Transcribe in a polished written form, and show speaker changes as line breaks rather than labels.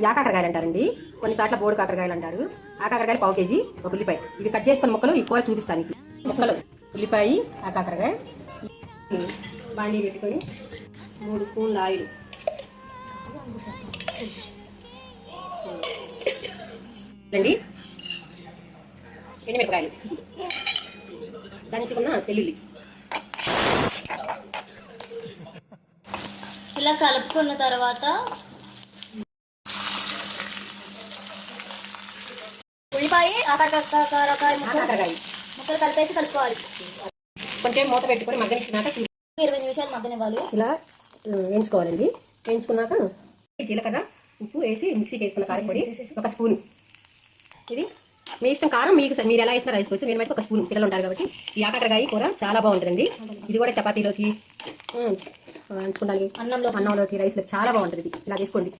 యాకాకరకాయలు అంటారండి, కొన్నిసార్లు బోడు కాకరకాయలు అంటారు. ఆ కాకరకాయలు 1/4 కేజీ, ఒక ఉల్లిపాయ. ఇవి కట్ చేసుకున్న ముక్కలు ఈ కూర చూపిస్తాను. ముక్కలు ఉల్లిపాయ, ఆ కాకరకాయ. బాండీ పెట్టుకొని 3 స్పూన్ల ఆయిల్, అండి ఎండుమిరపకాయలు, దంచుకున్న వెల్లుల్లి.
ఇలా కలుపుకున్న తర్వాత ఉల్లిపాయ ఆకాకరకాయ ముక్కలు కలిపేసి కలుపుకోవాలి.
కొంచెం మూత పెట్టుకొని మగ్గనిచ్చినాక
20 నిమిషాలు మగ్గనివ్వాలి.
ఇలా వేయించుకోవాలండి. వేయించుకున్నాక జీలకర్ర, ఉప్పు వేసి మిక్సీకి వేసుకున్న కారం పొడి 1 స్పూన్. ఇది మీ ఇష్టం, కారం మీరు ఎలా వేసినా వేసుకోవచ్చు. నేను బట్టి 1 స్పూన్, పిల్లలు ఉంటారు కాబట్టి. ఈ ఆకాకరకాయ కూర చాలా బాగుంటుందండి. ఇది కూడా చపాతీలోకి, అన్నంలోకి, రైస్లోకి చాలా బాగుంటుంది. ఇలా చేసుకోండి.